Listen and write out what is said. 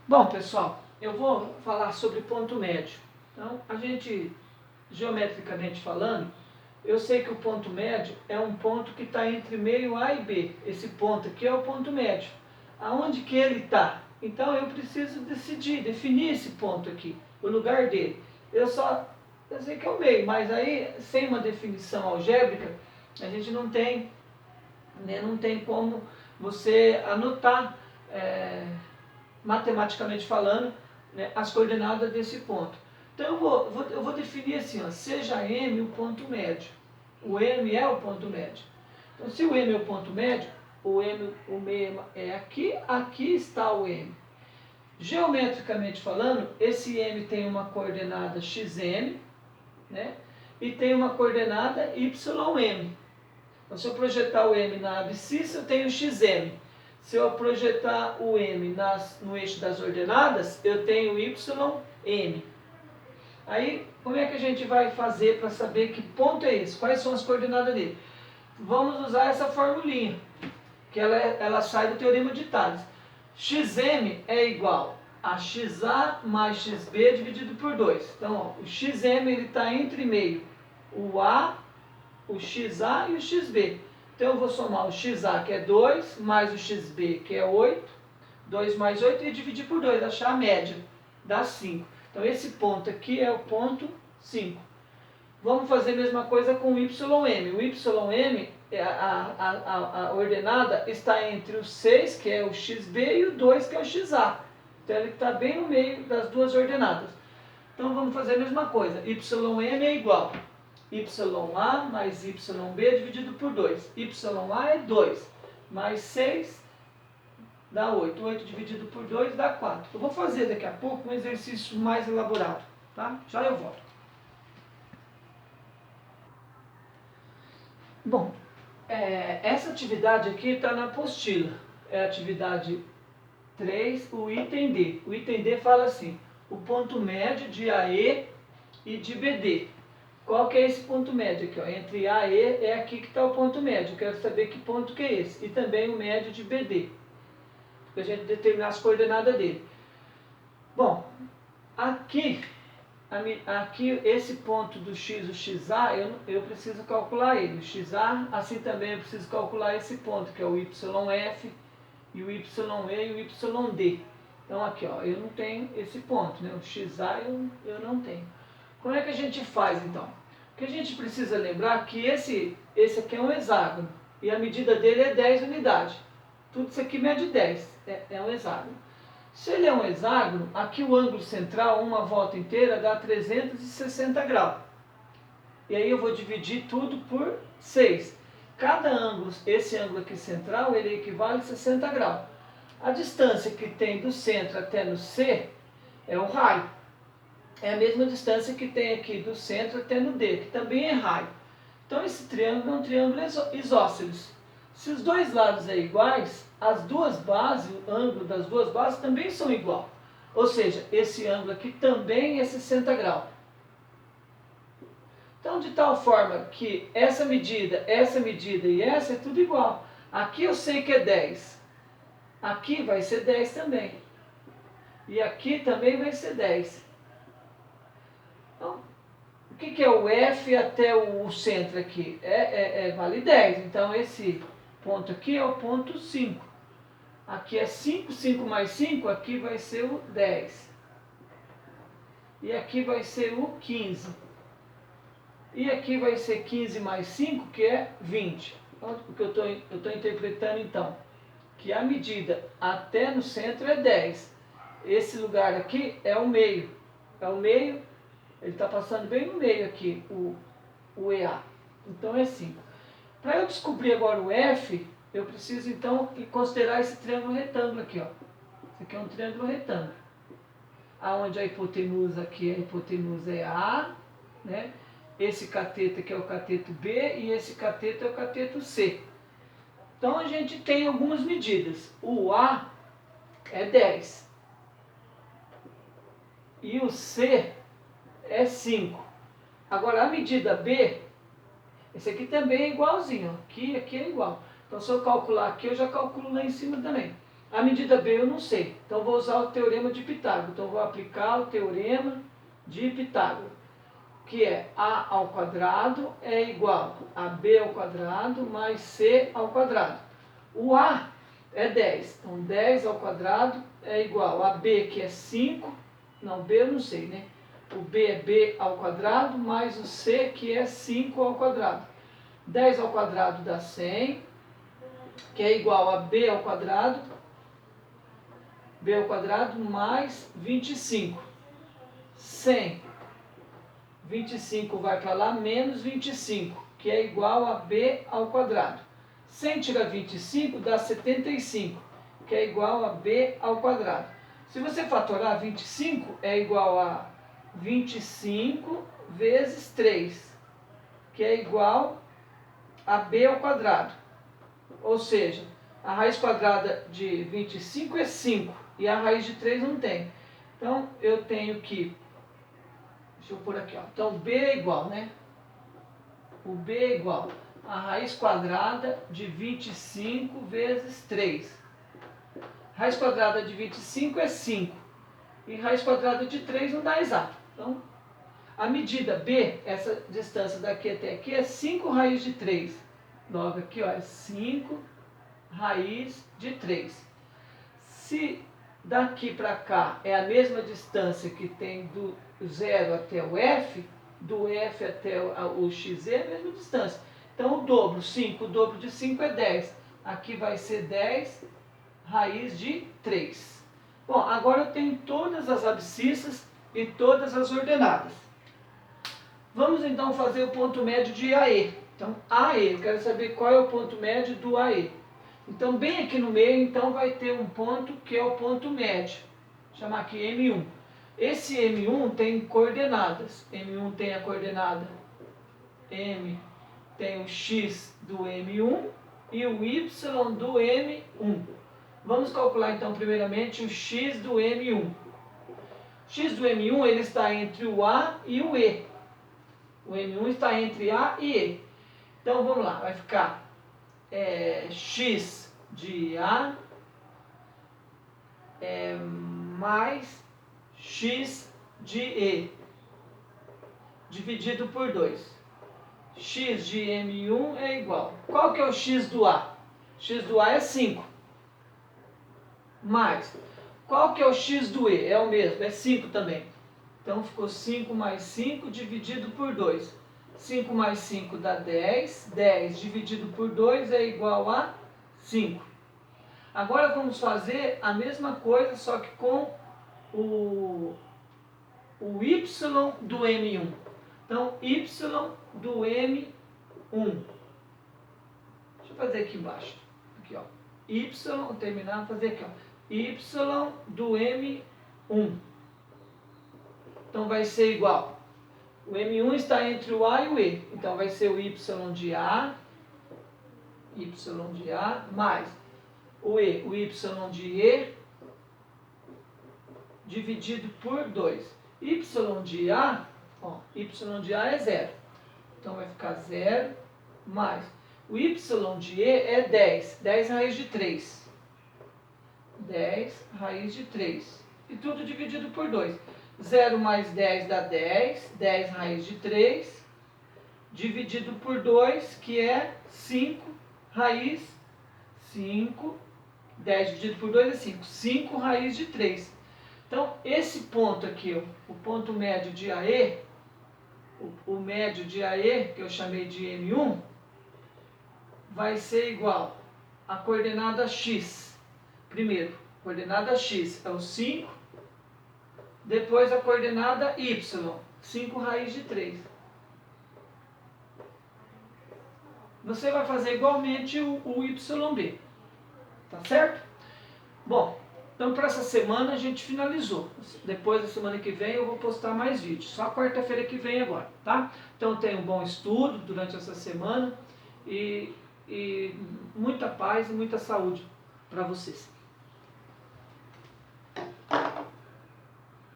Bom, pessoal, eu vou falar sobre ponto médio. Então, a gente, geometricamente falando, eu sei que o ponto médio é um ponto que está entre meio A e B. Esse ponto aqui é o ponto médio. Aonde que ele está? Então, eu preciso decidir, definir esse ponto aqui, o lugar dele. Eu sei que é o meio, mas aí, sem uma definição algébrica, a gente não tem, né, não tem como você anotar, matematicamente falando, né, as coordenadas desse ponto. Então eu vou definir assim, ó, seja M o ponto médio. O M é o ponto médio. Então se o M é o ponto médio, o meio é aqui, aqui está o M. Geometricamente falando, esse M tem uma coordenada xm, né, e tem uma coordenada ym. Então, se eu projetar o M na abscissa, eu tenho xm. Se eu projetar o M no eixo das ordenadas, eu tenho ym. Aí, como é que a gente vai fazer para saber que ponto é esse? Quais são as coordenadas dele? Vamos usar essa formulinha, que ela sai do teorema de Tales. Xm é igual a xa mais xb dividido por 2. Então, ó, o xm está entre meio o A, o xa e o xb. Então eu vou somar o xa, que é 2, mais o xb, que é 8, 2 mais 8, e dividir por 2, achar a média, dá 5. Então esse ponto aqui é o ponto 5. Vamos fazer a mesma coisa com o ym. O ym, a ordenada, está entre o 6, que é o xb, e o 2, que é o xa. Então ele está bem no meio das duas ordenadas. Então vamos fazer a mesma coisa. Ym é igual YA mais YB dividido por 2. YA é 2, mais 6 dá 8. 8 dividido por 2 dá 4. Eu vou fazer daqui a pouco um exercício mais elaborado, tá? Já eu volto. Bom, essa atividade aqui está na apostila. É a atividade 3, o item D. O item D fala assim: o ponto médio de AE e de BD. Qual que é esse ponto médio aqui? Ó? Entre A e E é aqui que está o ponto médio. Eu quero saber que ponto que é esse. E também o médio de BD, para a gente determinar as coordenadas dele. Bom, aqui esse ponto do X, o XA, eu preciso calcular ele. O XA, assim também eu preciso calcular esse ponto, que é o YF, e o YE e o YD. Então aqui, ó, eu não tenho esse ponto, né? O XA eu não tenho. Como é que a gente faz então? O que a gente precisa lembrar é que esse aqui é um hexágono e a medida dele é 10 unidades. Tudo isso aqui mede 10, é um hexágono. Se ele é um hexágono, aqui o ângulo central, uma volta inteira, dá 360 graus. E aí eu vou dividir tudo por 6. Cada ângulo, esse ângulo aqui central, ele equivale a 60 graus. A distância que tem do centro até no C é o raio. É a mesma distância que tem aqui do centro até no D, que também é raio. Então esse triângulo é um triângulo isósceles. Se os dois lados é iguais, as duas bases, o ângulo das duas bases também são igual. Ou seja, esse ângulo aqui também é 60 graus. Então, de tal forma que essa medida e essa é tudo igual. Aqui eu sei que é 10. Aqui vai ser 10 também. E aqui também vai ser 10. Então, o que é o F até o centro aqui? Vale 10. Então, esse ponto aqui é o ponto 5. Aqui é 5, 5 mais 5, aqui vai ser o 10. E aqui vai ser o 15. E aqui vai ser 15 mais 5, que é 20. Então, o que eu estou interpretando, então, que a medida até no centro é 10. Esse lugar aqui é o meio. É o meio, ele está passando bem no meio aqui, o EA. Então é 5. Para eu descobrir agora o F, eu preciso, então, considerar esse triângulo retângulo aqui. Ó. Esse aqui é um triângulo retângulo. Onde a hipotenusa aqui, a hipotenusa é A, né? Esse cateto aqui é o cateto B e esse cateto é o cateto C. Então a gente tem algumas medidas. O A é 10 e o C é 5. Agora a medida B, esse aqui também é igualzinho. Aqui é igual. Então se eu calcular aqui, eu já calculo lá em cima também. A medida B eu não sei, então vou usar o teorema de Pitágoras. Então vou aplicar o teorema de Pitágoras, que é A ao quadrado é igual a B ao quadrado mais C ao quadrado. O A é 10, então 10 ao quadrado é igual a B, que é 5, não, B eu não sei, né? O B é B ao quadrado mais o C, que é 5 ao quadrado. 10 ao quadrado dá 100, que é igual a B ao quadrado mais 25. 100, 25 vai para lá, menos 25, que é igual a B ao quadrado. 100 tira 25 dá 75, que é igual a B ao quadrado. Se você fatorar, 25 é igual a 25 vezes 3, que é igual a B ao quadrado. Ou seja, a raiz quadrada de 25 é 5 e a raiz de 3 não tem. Então, eu tenho que... Deixa eu pôr aqui, ó. Então, B é igual, né? O B é igual a raiz quadrada de 25 vezes 3. Raiz quadrada de 25 é 5. E raiz quadrada de 3 não dá exato. Então, a medida B, essa distância daqui até aqui, é 5 raiz de 3. Logo aqui, ó, é 5 raiz de 3. Se daqui para cá é a mesma distância que tem do 0 até o F, do F até o XZ é a mesma distância. Então, o dobro, 5, o dobro de 5 é 10. Aqui vai ser 10 raiz de 3. Bom, agora eu tenho todas as abscissas e todas as ordenadas. Vamos então fazer o ponto médio de AE. Então, AE, eu quero saber qual é o ponto médio do AE. Então, bem aqui no meio, então, vai ter um ponto que é o ponto médio. Vou chamar aqui M1. Esse M1 tem coordenadas. M1 tem a coordenada M, tem o X do M1 e o Y do M1. Vamos calcular, então, primeiramente, o X do M1. O X do M1 ele está entre o A e o E. O M1 está entre A e E. Então, vamos lá, vai ficar X de A mais X de E, dividido por 2. X de M1 é igual. Qual que é o X do A? X do A é 5. Mais. Qual que é o X do E? É o mesmo, é 5 também. Então, ficou 5 mais 5 dividido por 2. 5 mais 5 dá 10. 10 dividido por 2 é igual a 5. Agora vamos fazer a mesma coisa, só que com o Y do M1. Então, Y do M1. Deixa eu fazer aqui embaixo. Aqui, ó. Y, vou terminar, vou fazer aqui, ó. Y do M1. Então, vai ser igual. O M1 está entre o A e o E. Então, vai ser o Y de A mais o E, o Y de E, dividido por 2. Y de A, ó, Y de A é 0. Então, vai ficar 0 mais. O Y de E é 10. 10 raiz de 3. 10 raiz de 3. E tudo dividido por 2. 0 mais 10 dá 10. 10 raiz de 3. Dividido por 2, que é 5 raiz. 5. 10 dividido por 2 é 5. 5 raiz de 3. Então, esse ponto aqui, ó, o ponto médio de AE, o médio de AE, que eu chamei de M1, vai ser igual a coordenada X. Primeiro, coordenada X é o 5, depois a coordenada Y, 5 raiz de 3. Você vai fazer igualmente o YB, tá certo? Bom, então para essa semana a gente finalizou. Depois da semana que vem eu vou postar mais vídeos, só quarta-feira que vem agora, tá? Então tenha um bom estudo durante essa semana e muita paz e muita saúde para vocês.